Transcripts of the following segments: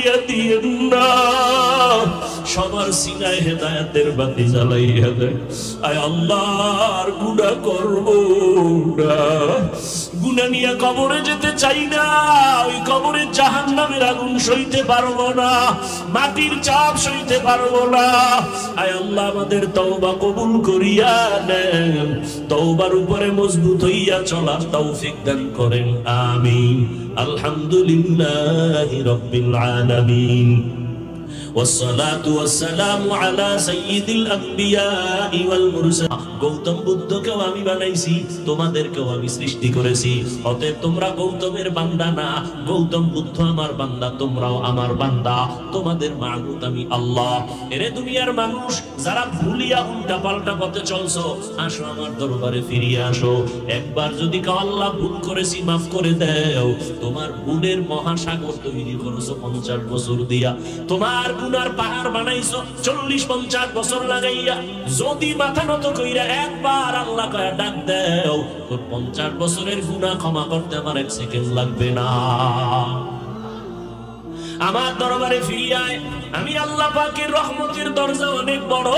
করিয়া দিয়েন না, সবার সিনায় হেদায়েতের বাতি জ্বালাইয়া দেন। আয় আল্লাহর গুনাহ করব না, গুনাহ নিয়ে কবরে যেতে চাই না, ওই কবরে জাহান্নামের আগুন সইতে পারবো না, মাটির চাপ সইতে পারবো না। আয় আল্লাহ আমাদের তওবা কবুল করিয়া নেন, তওবার উপরে মজবুত হইয়া চলার তৌফিক দান করেন, আমিন। আলহামদুলিল্লাহি রাব্বিল আলামিন, والصلاة والسلام على سيد الأنبياء والمرسلين। গৌতম বুদ্ধকেও আমি বানাইছি, তোমাদেরকেও আমি সৃষ্টি করেছি, অতএব তোমরা গৌতমের বান্দা না, গৌতম বুদ্ধ আমার বান্দা, তোমরাও আমার বান্দা, তোমাদের মাবুদ আমি আল্লাহ। এরে দুনিয়ার মানুষ যারা ভুলিয়া উল্টা পাল্টা পথে চলছো, আসো আমার দরবারে ফিরিয়ে আসো। একবার যদি কাও আল্লাহ ভুল করেছি মাফ করে দাও, তোমার ভুলের মহাসাগর তৈরি করেছো 50 বছর দিয়া, তোমার গুনার পাহাড় বানাইছো 40-50 বছর লাগাইয়া। যদি মাথা নত কইরা একবার আল্লাহ কয়া ডাক দাও, তোর 50 বছরের গুনাহ ক্ষমা করতে আমার 1 সেকেন্ড লাগবে না। আমার দরবারে ফিরিয়ে আয়, আমি আল্লাহ পাকের রহমতের দরজা অনেক বড়,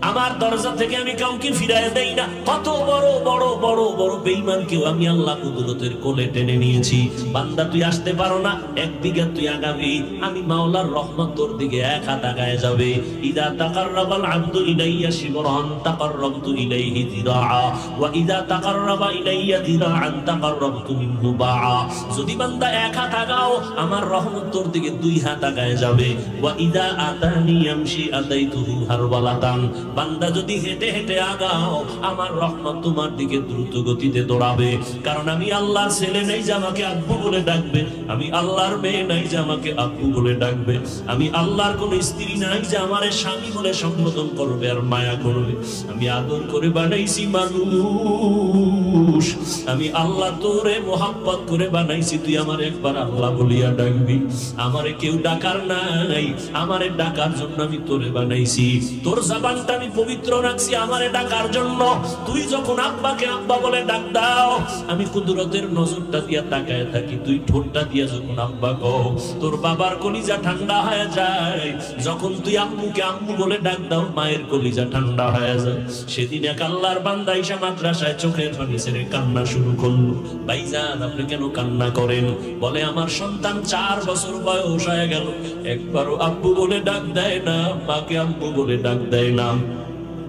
আমার দরজা থেকে আমি কাউকে ফিরায় দেই না। কত বড় বড় বড় বড় বেঈমানকেও আমি আল্লাহ কুদরতের কোলে টেনে নিয়েছি। বান্দা তুই আসতে পারো না, 1 বিঘা তুই আগাবি, আমি মাওলার রহমত তোর দিকে 1 হাত আগায় যাবে। ইদা তাকাররাবাল আবদু ইলাইয়া শিবরান তাকাররাবতু ইলাইহি যিরাআ ওয়া ইদা তাকাররাবা ইলাইয়া যিরাআন তাকাররাবতু মিনহু বাআ। যদি বান্দা 1 হাত আগাও, আমার রহমত তোর দিকে 2 হাত আগায় যাবে। ওয়া ইদা আতানি ইয়ামশি আতাইতুহু হারওয়ালাতান, বান্দা যদি হেঁটে হেঁটে আগাও, আমার রহমত তোমার দিকে দ্রুত গতিতে দৌড়াবে। কারণ আমি আল্লাহর ছেলে নাই যে আমাকে আব্বু বলে ডাকবে, আমি আল্লাহর মেয়ে নাই যে আমাকে আব্বু বলে ডাকবে, আমি আল্লাহর কোন স্ত্রী নাই যে আমার স্বামী বলে সম্বোধন করবে আর মায়া করবে। আমি আদর করে বানাইছি মানুষ, আমি আল্লাহ তোরে মোহাব্বত করে বানাইছি, তুই আমার একবার আল্লাহ বলিয়া ডাকবি। আমারে কেউ ডাকার নাই, আমারে ডাকার জন্য আমি তোরে বানাইছি। তোর জবানটা আমি পবিত্র রাখছি আমারে ডাকার জন্য। তুই যখন আব্বাকে আব্বা বলে ডাক দাও, আমি কুদরতের নজরটা দিয়া তাকায় থাকি, তুই ঠোঁটটা দিয়া যখন আব্বা কও, তোর বাবার কলিজা ঠান্ডা হয়ে যায়। যখন তুই আম্মুকে আম্মু বলে ডাক দাও, মায়ের কলিজা ঠান্ডা হয়ে যায়। সেদিন এক আল্লাহর বান্দা ঈশা মাদ্রাসায় চোখের পানি ছেড়ে কান্না শুরু করলো। ভাইজান আপনি কেন কান্না করেন? বলে আমার সন্তান 4 বছর বয়স হয়ে গেল, একবারও আব্বু বলে ডাক দেয় না, মাকে আম্মু বলে ডাক দেয় না।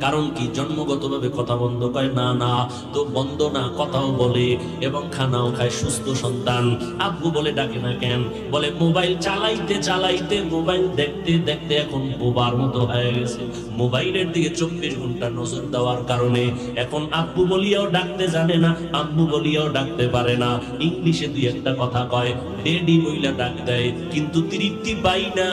কারণ কি? জন্মগতভাবে কথা বন্ধ করে না, না তো বন্ধ না, কথাও বলে এবং খানাও খায়। সুস্থ সন্তান আব্বু বলে ডাকে না কেন? বলে মোবাইল চালাইতে চালাইতে, মোবাইল দেখতে দেখতে এখন বোবার মতো হয়ে গেছে। মোবাইলের দিকে 24 ঘন্টা নজর দেওয়ার কারণে এখন আব্বু বলিয়াও ডাকতে জানে না, আম্মু বলিয়াও ডাকতে পারে না। ইংলিশে 2-1টা কথা কয়, ডেডি বইলা ডাক দেয়, কিন্তু তৃপ্তি পাই না।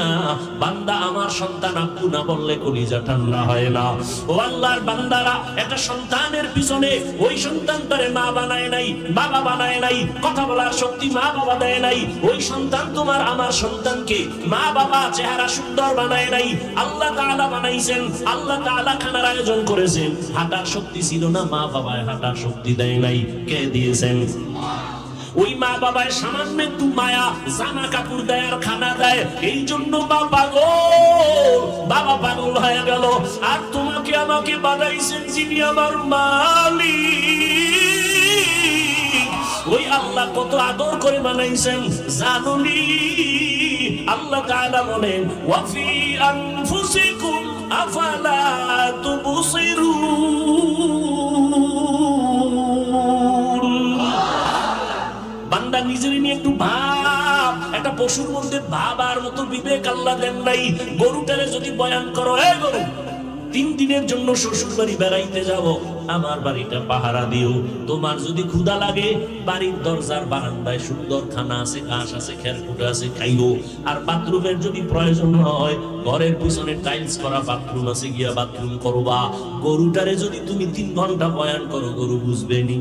বান্দা আমার সন্তান আব্বু না বললে কলিজা ঠান্ডা হয় না। ও আল্লাহর বান্দারা, একটা সন্তানের পিছনে ওই সন্তান তারে মা বানায় নাই, বাবা বানায় নাই, কথা বলার শক্তি মা বাবা দেয় নাই। ওই সন্তান তোমার আমার সন্তানকে মা বাবা চেহারা সুন্দর বানায় নাই, আল্লাহ তাআলা বানাইছেন। আল্লাহ তাআলা খানার আয়োজন করেছেন, হাঁটার শক্তি ছিল না, মা বাবায় হাঁটার শক্তি দেয় নাই। কে দিয়েছেন? ওই মা বাবায় সামান্য একটু মায়া, জামা কাপড় দেয় আর খানা দেয়, এই জন্য বাবা পাগল হয়ে গেল। আর তোমাকে আমাকে বানাইছেন যিনি আমার মালিক, ওই আল্লাহ কত আদর করে বানাইছেন জানুনি। আল্লাহ তাআলা বলেন, ওয়া ফি আনফুসিকুম আফালা তুবসিরুন। বান্দা নিজের নিয়ে একটু ভাব, একটা পশুর মধ্যে ভাবার মতো বিবেক আল্লাহ দেন নাই। গরুটারে যদি বয়ান করো, এই গরু 3 দিনের জন্য শ্বশুর বাড়ি বেড়াইতে যাব, আমার বাড়িটা পাহারা দিও। তোমার যদি ক্ষুধা লাগে, বাড়ির দরজার বারান্দায় সুন্দর খানা আছে, ঘাস আছে, খেরকুটা আছে, খাইও। আর বাথরুমের যদি প্রয়োজন হয়, ঘরের পিছনে টাইলস করা বাথরুম আছে, গিয়া বাথরুম করবা। গরুটারে যদি তুমি 3 ঘন্টা বয়ান করো, গরু বুঝবে নি।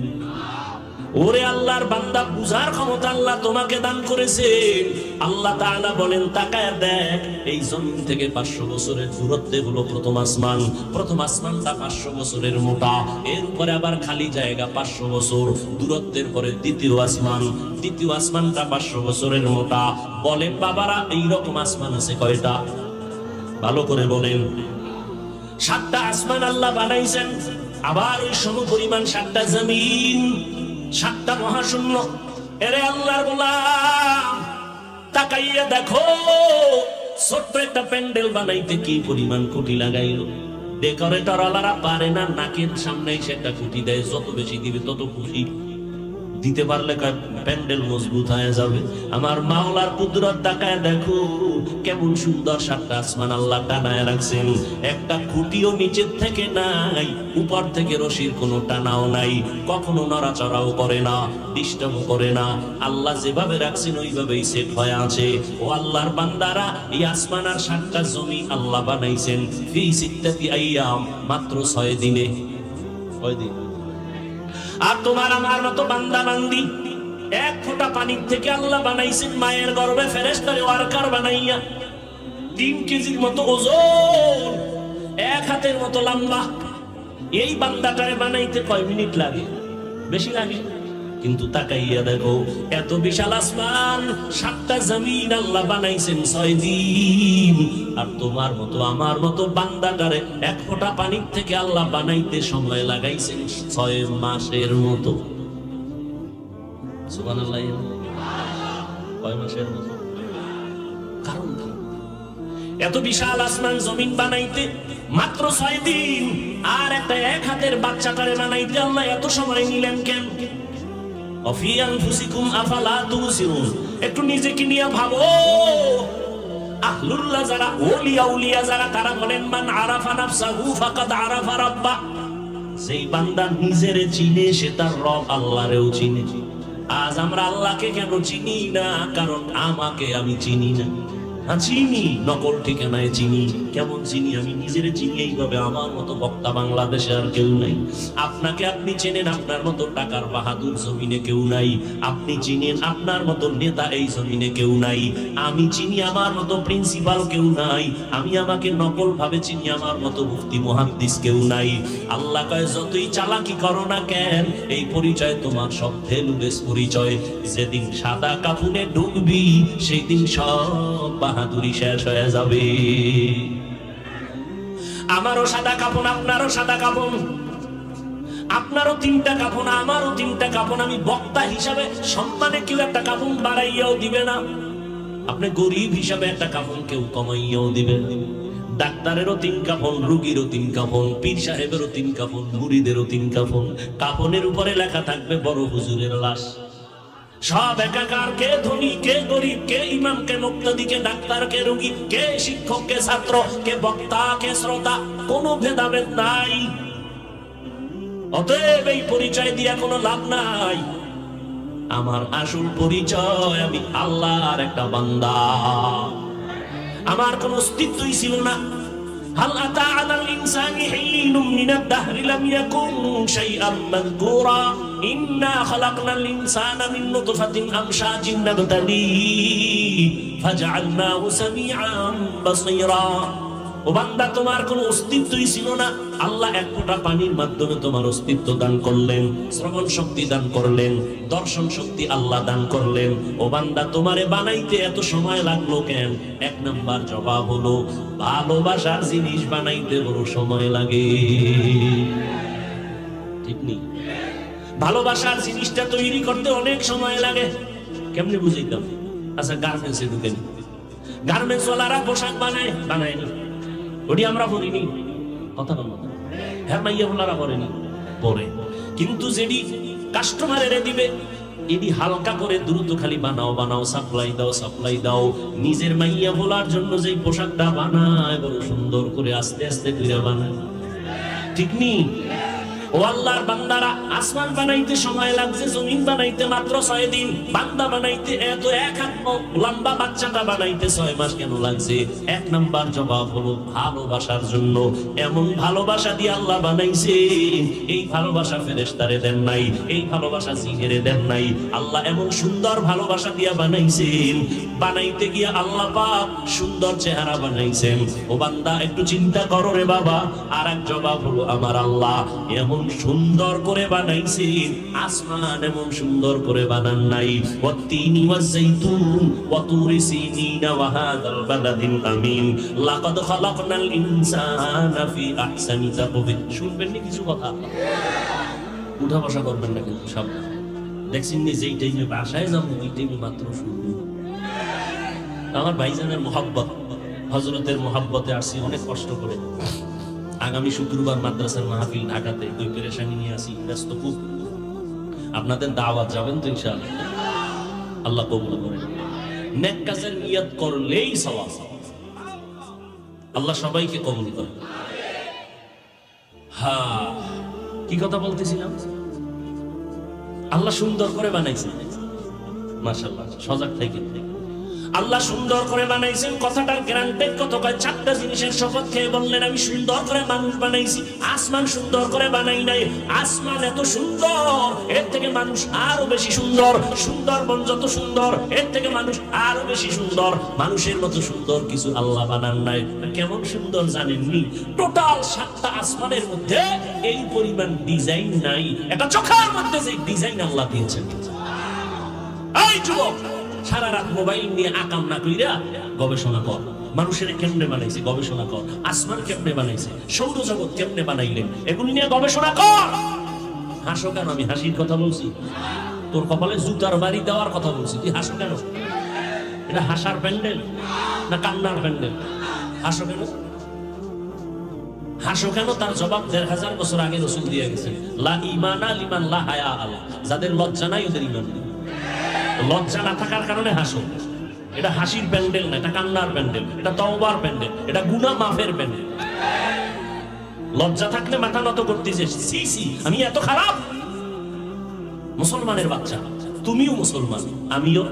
ওরে আল্লাহর বান্দা, বুঝার ক্ষমতা আল্লাহ তোমাকে দান করেছে। আল্লাহ তাআলা বলেন, তাকায় দেখ, এই জমিন থেকে 500 বছরের দূরত্বে হলো প্রথম আসমান। প্রথম আসমানটা 500 বছরের মোটা, এর উপরে আবার খালি জায়গা 500 বছর দূরত্বের পরে দ্বিতীয় আসমান, দ্বিতীয় আসমানটা 500 বছরের মোটা। বলেন বাবারা, এইরকম আসমান আছে কয়টা? ভালো করে বলেন। 7টা আসমান আল্লাহ বানাইছেন, আবার ওই সমপরিমাণ 7টা জমিন, 7টা মহাশূন্য। এরে আল্লাহর গোলাম, তাকাইয়া দেখো, ছোট্ট একটা প্যান্ডেল বানাইতে কি পরিমাণ কোটি লাগাইলো। ডেকোরেটর আলারা পারে না নাকের সামনে এসে একটা কোটি দেয়, যত বেশি দিবে তত খুশি। দিতে পারলে প্যান্ডেল মজবুত হয়ে যাবে। আমার মাওলার কুদরত তাকায় দেখো, কেমন সুন্দর 7টা আসমান আল্লাহ টানায় রাখছেন। একটা খুঁটিও নিচের থেকে নাই, উপর থেকে রশির কোনো টানাও নাই, কখনো নড়াচড়াও করে না, ডিস্টার্ব করে না। আল্লাহ যেভাবে রাখছেন ওইভাবেই সেট হয়ে আছে। ও আল্লাহর বান্দারা, এই আসমান আর 7টা জমি আল্লাহ বানাইছেন ফি সিত্তাতি আইয়াম, মাত্র 6 দিনে। 6 দিন। আর তোমার আমার মতো বান্দা বান্দি, 1 ফোঁটা পানির থেকে আল্লাহ বানাইছেন মায়ের গর্ভে ফেরেশতারে ওয়ার্কার বানাইয়া। 3 কেজির মতো ওজন, 1 হাতের মতো লম্বা। এই বান্দাটারে বানাইতে কয় মিনিট লাগে? বেশি লাগে। কিন্তু তাকাইয়া দেখো, এত বিশাল আসমান, 7টা জমিন আল্লাহ বানাইছেন 6 দিন। আর তোমার মতো আমার মতো বান্দাটারে 1 ফোঁটা পানির থেকে আল্লাহ বানাইতে সময় লাগাইছেন 6 মাসের মতো। সুবহানাল্লাহ। কয় মাসের মতো? কারণ এত বিশাল আসমান জমিন বানাইতে মাত্র 6 দিন, আর একটা 1 হাতের বাচ্চাটারে বানাইতে আল্লাহ এত সময় নিলেন কেন? একটু নিজেকে নিয়ে ভাবো। আহলুল্লাহ যারা, ওলিয়া উলিয়া যারা, তারা বলেন, মান আরাফা নাফসাহু ফাকাদ আরাফা রাব্বা। যেই বান্দা নিজেরে চিনে, সে তার রব আল্লাহরেও চিনে। আজ আমরা আল্লাহকে কেন চিনি না? কারণ আমাকে আমি চিনি না। চিনি, নকল ঠিকানায় চিনি। কেমন চিনি? আমি নিজের চিনি এইভাবে। আমার মতো বক্তা বাংলাদেশে আর কেউ নাই। আপনাকে আপনি চেনেন, আপনার মতো টাকার বাহাদুর জমিনে কেউ নাই। আপনি চিনেন, আপনার মতো নেতা এই জমিনে কেউ নাই। আমি চিনি, আমার মতো প্রিন্সিপাল কেউ নাই। আমি আমাকে নকল ভাবে চিনি, আমার মতো মুফতি মুহাদ্দিস কেউ নাই। আল্লাহ কয়, যতই চালাকি করো না কেন, এই পরিচয় তোমার সব ভ্যালুলেস পরিচয়। যেদিন সাদা কাফনে ঢুকবি, সেই দিন সব বাহাদুরি শেষ হয়ে যাবে। আমারও সাদা কাফন, আপনারও সাদা কাফন, আপনারও 3টা কাফন, আমারও 3টা কাফন। আমি বক্তা হিসাবে সম্মানে কেউ একটা কাফন বাড়াইয়াও দিবে না। আপনি গরিব হিসাবে একটা কাফন কেউ কমাইয়াও দিবে না। ডাক্তারেরও 3 কাফন, রোগীরও 3 কাফন, পীর সাহেবেরও 3 কাফন, মুরিদেরও 3 কাফন। কাফনের উপরে লেখা থাকবে বড় হুজুরের লাশ। সব একাকার, কে ধনী, কে গরিব, কে ইমাম, কে মুক্তাদি, কে ডাক্তার, কে রোগী, কে শিক্ষক, কে ছাত্র, কে বক্তা, কে শ্রোতা, কোনো ভেদাভেদ নাই। অতএব এই পরিচয় দিয়া কোনো লাভ নাই। আমার আসল পরিচয়, আমি আল্লাহর একটা বান্দা। আমার কোনো অস্তিত্বই ছিল না। হাল আতা আলাল ইনসানি হিনুম মিনাদ দাহরি লাম ইয়াকুন শাইআন মাযকুরা ইন্না খালাকনাল ইনসানা মিন নুতফাতিন আমশাজিন নাবতালিহি ফাজআলনাহু সামিআন বাসীরা। ও বান্দা, তোমার কোনো অস্তিত্বই ছিল না। আল্লাহ 1 ফোঁটা পানির মাধ্যমে তোমার অস্তিত্ব দান করলেন, শ্রবণ শক্তি দান করলেন, দর্শন শক্তি আল্লাহ দান করলেন। ও বান্দা, তোমারে বানাইতে এত সময় লাগলো কেন? 1 নাম্বার জবাব হলো, ভালোবাসার জিনিস বানাইতে বড় সময় লাগে। ঠিক নেই? ভালোবাসার জিনিসটা তৈরি করতে অনেক সময় লাগে। কেমনে বুঝাইতাম? আচ্ছা, গার্মেন্টসে ঢুকেন, গার্মেন্টস ওয়ালারা পোশাক বানায়, বানায় না? ওটি আমরা পড়িনি, কথা বলবো। হ্যাঁ, মাইয়া ওলারা পড়েনি, পরে। কিন্তু যেটি কাস্টমারের দিবে, এটি হালকা করে দ্রুত খালি বানাও বানাও, সাপ্লাই দাও সাপ্লাই দাও। নিজের মাইয়া বলার জন্য যেই পোশাকটা বানায়, বড় সুন্দর করে আস্তে আস্তে করে বানায়। ঠিক নেই? ও আল্লাহর বান্দারা, আসমান বানাইতে সময় লাগছে, জমিন বানাইতে মাত্র 6 দিন, বান্দা বানাইতে এত এক হাত লম্বা বাচ্চাটা বানাইতে 6 মাস কেন লাগছে? এক নাম্বার জবাব হলো ভালোবাসার জন্য। এমন ভালোবাসা দিয়ে আল্লাহ বানাইছে, এই ভালোবাসা ফেরেশতারে দেন নাই, এই ভালোবাসা জিনেরে দেন নাই। আল্লাহ এমন সুন্দর ভালোবাসা দিয়া বানাইছেন, বানাইতে গিয়া আল্লাহ পাক সুন্দর চেহারা বানাইছেন। ও বান্দা একটু চিন্তা করো রে বাবা। আর এক জবাব হলো আমার আল্লাহ এমন সুন্দর করে বানাইছেন, আসমান এমন সুন্দর করে বানান নাই। ওয়াত্তিনি ওয়াজ-যাইতুন ওয়া তুরি সিনিনা ওয়া হাযাল বালাদিল আমিন লাকাদ খালাকনাল ইনসানা ফি আহসানি তাকওয়িম। শুনবেন না কিছু কথা? উঠা বসা করবেন না কিন্তু সব। দেখছেন নি যেই টাইমে বাসায় যাবো ওই টাইমে মাত্র শুরু। আমার ভাইজানের মোহাব্বত, হযরতের মোহাব্বতে আসছি অনেক কষ্ট করে। আগামী শুক্রবার মাদ্রাসার মাহফিল ঢাকাতে, ওই পেরেশানি নিয়ে আসি, ব্যস্ত খুব। আপনাদের দাওয়াত যাবেন তো ইনশাআল্লাহ? আল্লাহ কবুল করেন। নেক কাজের নিয়ত করলেই সওয়াব। আল্লাহ সবাইকে কবুল করেন। হ্যাঁ, কি কথা বলতেছিলাম? আল্লাহ সুন্দর করে বানাইছেন, মাশাআল্লাহ। সজাগ থেকে আল্লাহ সুন্দর করে বানাইছেন, কথাটার গ্যারান্টেড কত? কয় 4টা জিনিসের শপথ খেয়ে বললেন আমি সুন্দর করে মানুষ বানাইছি। আসমান সুন্দর করে বানাই নাই, আসমান এত সুন্দর, এর থেকে মানুষ আরো বেশি সুন্দর। সুন্দরবন যত সুন্দর, এর থেকে মানুষ আরো বেশি সুন্দর। মানুষের মতো সুন্দর কিছু আল্লাহ বানান নাই। কেমন সুন্দর জানেননি? টোটাল 7টা আসমানের মধ্যে এই পরিমাণ ডিজাইন নাই। এটা চোখের মধ্যে যে ডিজাইন আল্লাহ দিয়েছেন। এই যুবক, সারা রাত মোবাইল নিয়ে আকাম না কইরা গবেষণা কর। মানুষের কেমনে বানাইছে গবেষণা কর। আসমান কেমনে বানাইছে, সৌরজগৎ কেমনে বানাইলেন, এগুলি নিয়ে গবেষণা কর। হাসো কেন? আমি হাসির কথা বলছি? তোর কপালে জুতার বাড়ি দেওয়ার কথা বলছি, তুই হাসো কেন? এটা হাসার প্যান্ডেল না কান্নার প্যান্ডেল? হাসো কেন? হাসো কেন? তার জবাব 1500 বছর আগে রাসূল দিয়ে গেছেন, লা ঈমানা লিমান লা হায়া আলা। যাদের লজ্জা নাই ওদের ঈমান নেই। লজ্জা না থাকার কারণে হাসো। এটা হাসির প্যান্ডেল না, এটা কান্নার প্যান্ডেল, এটা তওবার প্যান্ডেল, এটা গুনাহ মাফের প্যান্ডেল। লজ্জা থাকলে মাথা নত করতেছে, সি সি আমি এত খারাপ। মুসলমানের বাচ্চা, তুমিও মুসলমান, আমিও।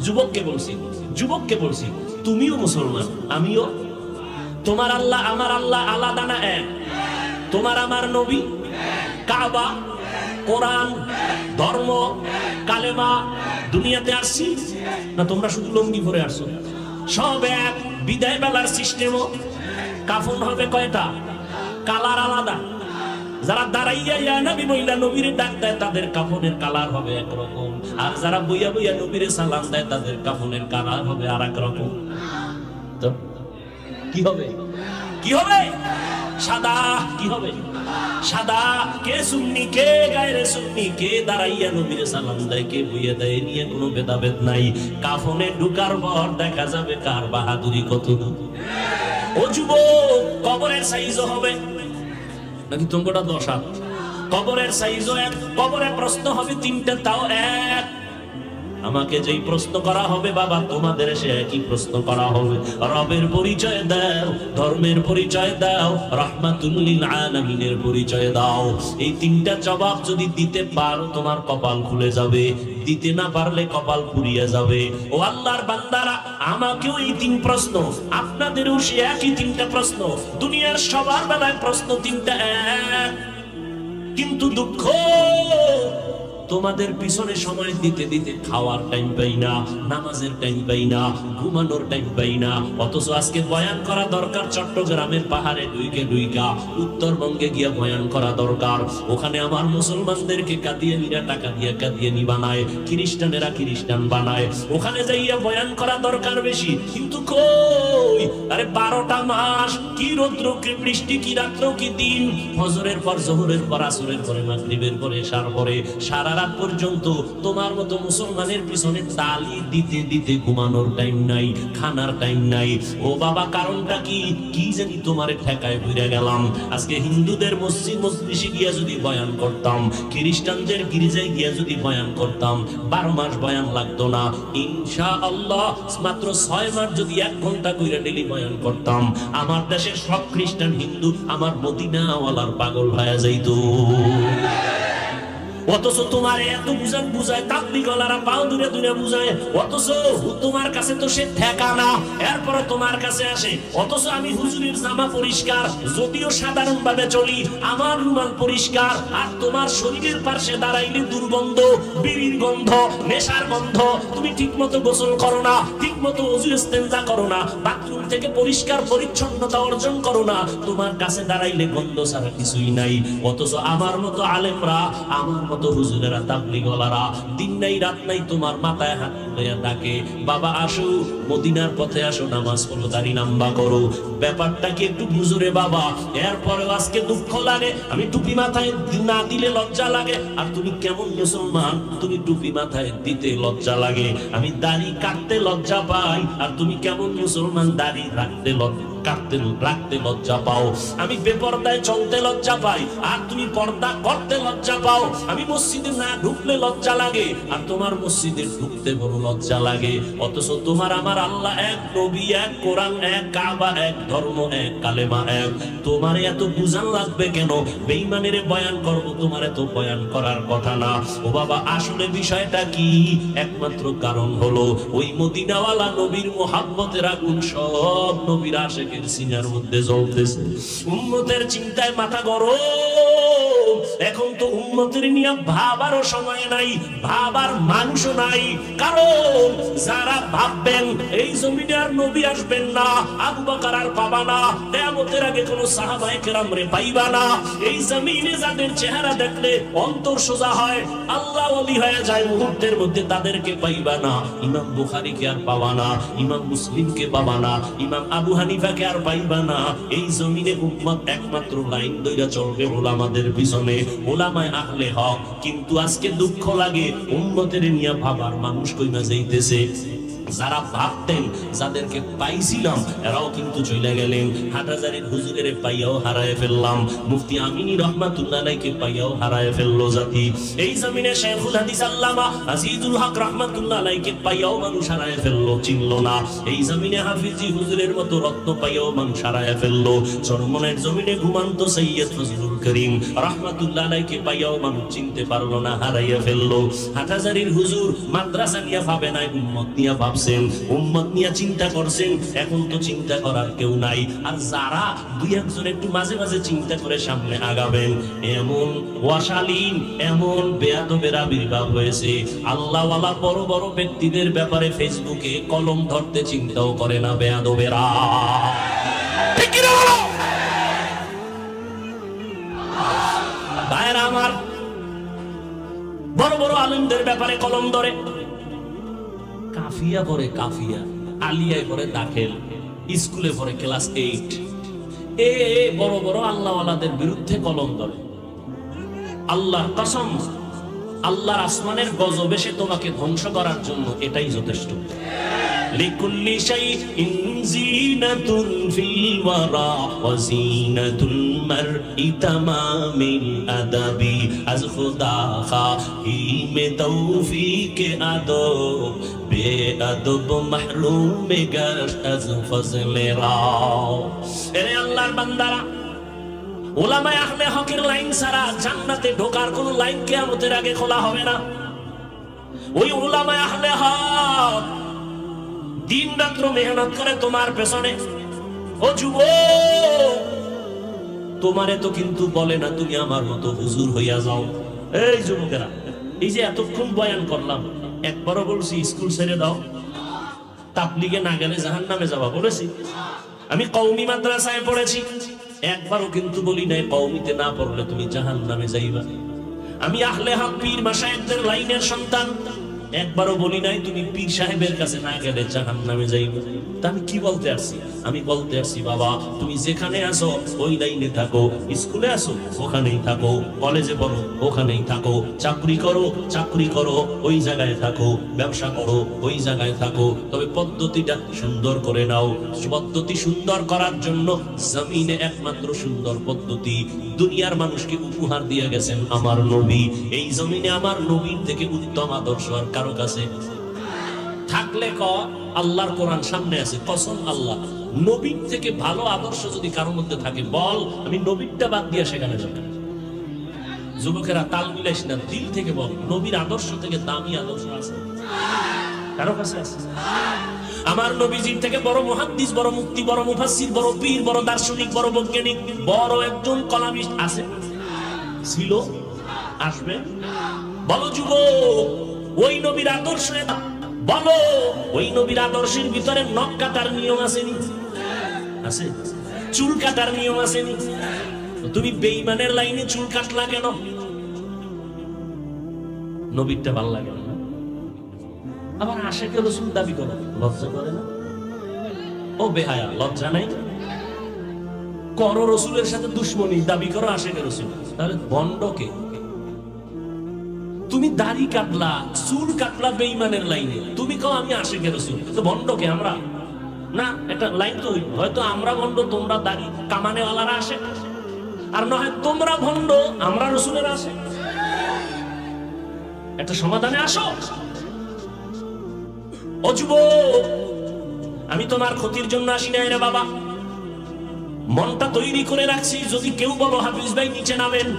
যুবককে বলছি, যুবককে বলছি, তুমিও মুসলমান, আমিও। তোমার আল্লাহ আমার আল্লাহ আলাদা না এক? তোমার আমার নবী, কাবা, কোরআন, ধর্ম, কালেমা, দুনিয়াতে আসছি না তোমরা শুধু লঙ্গি পরে আসছো? সব এক। বিদায় বেলার সিস্টেমও, কাফন হবে কয়টা, কালার আলাদা। যারা দাঁড়াইয়া ইয়া নবী বইলা নবীরে ডাক দেয় তাদের কাফনের কালার হবে একরকম, আর যারা বইয়া বইয়া নবীরে সালাম দেয় তাদের কাফনের কালার হবে আর এক রকম। তো কি হবে? কি হবে? সাদা। কি হবে? সাদা। কে সুন্নি, কে গায়রে সুন্নি, কে দাঁড়াইয়া নবীরে সালাম দেয়, কে বইয়া দেয়, নিয়ে কোনো ভেদাভেদ নাই। কাফনে ঢুকার পর দেখা যাবে কার বাহাদুরি কত। ও যুবক, কবরের সাইজও হবে নাকি তোমরা 10 হাত? কবরের সাইজও এক। কবরের প্রশ্ন হবে 3টা, তাও এক। আমাকে যেই প্রশ্ন করা হবে বাবা, তোমাদের সে একই প্রশ্ন করা হবে। রবের পরিচয় দাও, ধর্মের পরিচয় দাও, রাহমাতুল লিল আলামিনের পরিচয় দাও। এই 3টা জবাব যদি দিতে পারো তোমার কপাল খুলে যাবে, দিতে না পারলে কপাল পুড়িয়ে যাবে। ও আল্লাহর বান্দারা, আমাকেও এই 3 প্রশ্ন, আপনাদেরও সে একই 3টা প্রশ্ন। দুনিয়ার সবার বেলায় প্রশ্ন 3টা এক, কিন্তু দুঃখ তোমাদের পিছনে সময় দিতে দিতে খাওয়ার টাইম পাই না, নামাজের টাইম পাই না, ঘুমানোর টাইম পাই না। অথচ আজকে বয়ান করা দরকার চট্টগ্রামের পাহাড়ে ডুইকা, উত্তরবঙ্গে গিয়ে বয়ান করা দরকার। ওখানে আমার মুসলমানদেরকে কাদিয়ানিরা টাকা দিয়ে কাদিয়ানি বানায়, খ্রিস্টানেরা খ্রিস্টান বানায়। ওখানে যাইয়া বয়ান করা দরকার বেশি, কিন্তু কই? আরে 12টা মাস কি রৌদ্র, কি বৃষ্টি, কি রাত্র, কি দিন, ফজরের পর জোহরের পর আসরের পরে মাগরিবের পরে এশার পরে সারা রাত পর্যন্ত তোমার মতো মুসলমানের পিছনে তালি দিতে দিতে ঘুমানোর টাইম নাই, খানার টাইম নাই। ও বাবা, কারণটা কি? কি জানি তোমারে ঠেকায় ঘুরে গেলাম। আজকে হিন্দুদের মসজিদ মজলিসে গিয়া যদি বয়ান করতাম, খ্রিস্টানদের গির্জায় গিয়া যদি বয়ান করতাম, 12 মাস বয়ান লাগতো না ইনশাআল্লাহ। মাত্র 6 মাস যদি 1 ঘন্টা কইরা ডেলি বয়ান করতাম, আমার দেশের সব খ্রিস্টান হিন্দু আমার মদিনাওয়ালার পাগল হয়ে যাইতো। অথচ তোমার এত বুঝায় তাবলীগওয়ালারা পাও দূরে দূরে বুঝায়, অথচ তোমার কাছে তো সে ঠেকা না, এরপর তোমার কাছে আসে। অথচ আমি হুজুরের জামা পরিষ্কার, যদিও সাধারণ ভাবে চলি, আমার রুমাল পরিষ্কার, আর তোমার শরীরের পাশে দাঁড়াইলে দুর্গন্ধ, বিড়ির গন্ধ, নেশার গন্ধ। তুমি ঠিক মতো গোসল করো না, ঠিক মতো ওযু ইস্তেনজা করো না, বাথরুম থেকে পরিষ্কার পরিচ্ছন্নতা অর্জন করো না, তোমার কাছে দাঁড়াইলে গন্ধ ছাড়া কিছুই নাই। অথচ আমার মতো আলেমরা, আমার মতো হুজুরেরা, তাবলীগওয়ালারা দিন নাই রাত নাই তোমার মাথায় হাত তুলে ডাকে, বাবা আসো, মদিনার পথে আসো, নামাজ পড়ো, দাড়ি নাম্বা করো। ব্যাপারটা কি একটু বুঝো রে বাবা? এরপরেও আজকে দুঃখ লাগে, আমি টুপি মাথায় না দিলে লজ্জা লাগে। আর তুমি কেমন মুসলমান, তুমি টুপি মাথায় দিতে লজ্জা লাগে, আমি দাড়ি কাটতে লজ্জা পাই। আর তুমি কেমন মুসলমান, দাড়ি রাখতে রাখতে লজ্জা পাও। আমি বেপরদায় চলতে লজ্জা পাই, আর তুমি পর্দা করতে লজ্জা পাও। আমি মসজিদে না ঢুকলে লজ্জা লাগে, আর তোমার মসজিদে ঢুকতে বড় লজ্জা লাগে। অথচ তোমার আমার আল্লাহ এক, নবী এক, কোরআন এক, কাবা এক, ধর্ম এক, কালেমা এক। তোমার এত বুঝান লাগবে কেন? বেঈমানের বয়ান করব, তোমার এত বয়ান করার কথা না। ও বাবা, আসলে বিষয়টা কি? একমাত্র কারণ হলো ওই মদিনাওয়ালা নবীর মুহাব্বতের আগুন সব নবীর আশিকের সিনার মধ্যে জ্বলতেছে। উম্মতের চিন্তায় মাথা গরম। এখন তো উম্মতের নিয়ে ভাবারও সময় নাই, ভাবার মানুষও নাই। কারণ যারা ভাববেন এই জমিনে আর নবী আসবেন না, আবু বকর আর পাবা না, কিয়ামতের আগে কোন সাহাবায়ে কেরাম রে পাইবা না, এই জমিনে যাদের চেহারা দেখলে অন্তর সোজা হয়, আল্লাহ ওলি হয়ে যায় মুহূর্তের মধ্যে, তাদেরকে পাইবা না। ইমাম বুখারীকে আর পাবা না, ইমাম মুসলিমকে পাবা না, ইমাম আবু হানিফাকে আর পাইবা না। এই জমিনে উম্মত একমাত্র লাইন ধইরা চলবে উলামাদের পিছনে, উলামায়ে আহলে হক। কিন্তু আজকে দুঃখ লাগে, উম্মতের নিয়ে ভাবার মানুষ কইমা যাইতেছে। যারা ভাবতেন, যাদেরকে পাইছিলাম, এরাও কিন্তু চলে গেলেন। হাটহাজারীর হুজুরের পাইয়াও হারায় ফেললাম, মুফতি আমিনী রহমাতুল্লাহ আলাইহিকে পাইয়াও হারায় ফেললো জাতি। এই জমিনে শাইখুল হাদিস আল্লামা আজিজুল হক রহমাতুল্লাহ আলাইহিকে পাইয়াও মানুষ হারায় ফেললো, চিনলো না। এই জমিনে হাফিজি হুজুরের মতো রত্ন পাইয়াও মানুষ হারায় ফেললো। চরমনের জমিনে ঘুমান্ত সৈয়দ ফজলুল করিম রহমাতুল্লাহ আলাইহিকে পাইয়াও মানুষ চিনতে পারলো না, হারাইয়া ফেললো। হাটহাজারীর হুজুর মাদ্রাসা নিয়ে ভাবে নাই, উম্মত নিয়ে ভাবছেন, উম্মত নিয়ে চিন্তা করছেন। এখন তো চিন্তা করার কেউ নাই। আর যারা দুই একজন একটু মাঝে মাঝে চিন্তা করে সামনে আগাবেন, এমন ওয়াশালীন, এমন বেয়াদবের আবির্ভাব হয়েছে। আল্লাহওয়ালা বড় বড় ব্যক্তিদের ব্যাপারে ফেসবুকে কলম ধরতে চিন্তাও করে না বেয়াদবেরা। ঠিক কি না বলো? ভাইরা আমার, বড় বড় আলেমদের ব্যাপারে কলম ধরে। কাফিয়া পড়ে, কাফিয়া আলিয়ায় পড়ে দাখিল, স্কুলে পড়ে ক্লাস 8। এ বড় বড় আল্লাহওয়ালাদের বিরুদ্ধে কলম ধরে। আল্লাহর কসম, আল্লাহর আসমানের গজব এসে তোমাকে ধ্বংস করার জন্য এটাই যথেষ্ট। লিকুল্লি শাইইন জিনাতুন ফিল ওয়ারা ওয়া জিনাতুল মারই তামামিল আদাবি আজ খুদা খাহিমে তৌফিকে আদব বেআদব মাহরুম গাশ আজ ফজলে রাও। এরে আল্লাহর বান্দারা, উলামায়ে আহলে হকের লাইন ছাড়া জান্নাতে ঢোকার কোন লাইন কিয়ামতের আগে খোলা হবে না। ওই উলামায়ে আহলে হক দিন রাত্র মেহনত করে তোমার পেছনে। ও যুবক, তোমারে তো কিন্তু বলে না তুমি আমার মতো হুজুর হইয়া যাও। এই যুবকেরা, এই যে এতক্ষণ বয়ান করলাম, একবারও বলছি স্কুল ছেড়ে দাও, তাবলীগে না গেলে জাহান্নামে যাবা বলেছি? আমি কওমি মাদ্রাসায় পড়েছি, একবারও কিন্তু বলি নাই কওমিতে না পড়লে তুমি জাহান্নামে যাইবা। আমি আহলে হক পীর মাশায়েখদের লাইনের সন্তান, একবারও বলি নাই তুমি পীর সাহেবের কাছে না গেলে জাহান্নামে যাইবে। তা আমি কি বলতে আসছি? আমি বলতে আসছি বাবা তুমি যেখানে আসো ওই লাইনে থাকো, স্কুলে আসো ওখানেই থাকো, কলেজে পড়ো ওখানেই থাকো, চাকরি করো ওই জায়গায় থাকো, ব্যবসা করো ওই জায়গায় থাকো, তবে পদ্ধতিটা সুন্দর করে নাও। পদ্ধতি সুন্দর করার জন্য জমিনে একমাত্র সুন্দর পদ্ধতি দুনিয়ার মানুষকে উপহার দিয়ে গেছেন আমার নবী। এই জমিনে আমার নবীর থেকে উত্তম আদর্শ আর কারো কাছে থাকলে ক আল্লাহর কোরআন সামনে আছে, কসম আল্লাহ নবীর থেকে ভালো আদর্শ যদি কারোর মধ্যে থাকে বল, আমি নবীরটা বাদ দিয়ে সেখানে যাব। যুবকেরা তাল মিলাইস না, দিল থেকে বল নবীর আদর্শ থেকে দামি আদর্শ আছে কারো কাছে আছে? আমার নবীজির থেকে বড় মুহাদ্দিস, বড় মুফতি, বড় মুফাসসির, বড় পীর, বড় দার্শনিক, বড় বৈজ্ঞানিক, বড় একজন কলামিস্ট আছে? ছিল? আসবে? বলো যুবক ওই নবীর আদর্শ, বলো ওই নবীর আদর্শের ভিতরে নখ কাটার নিয়ম আসেনি? আছে? চুল কাটার নিয়ম আসেনি? তুমি বেঈমানের লাইনে চুল কাটলা কেন? নবীরটা ভালো লাগে না? আবার আশিকে রাসূল দাবি করো, লজ্জা করে না? ও বেহায়া, লজ্জা নাই? করো রাসূলের সাথে দুশমনি, দাবি করো আশিকে রাসূল, তাহলে বন্ডকে? তুমি দাড়ি কাটলা, চুল কাটলা বেঈমানের লাইনে, তুমি কও আমি আশিকে রাসূল, তো বন্ডকে আমরা না? একটা লাইন তো হয়তো আমরা ভণ্ড, তোমরা দাড়ি কামানেওয়ালারা আসে, আর না হয় তোমরা ভণ্ড আমরা রাসূলের আসে। একটা সমাধানে আসো। ও যুবক আমি তোমার ক্ষতির জন্য আসি নাই রে বাবা, মনটা তৈরি করে রাখছি। যদি কেউ বলো হাফিজ ভাই নিচে নামেন,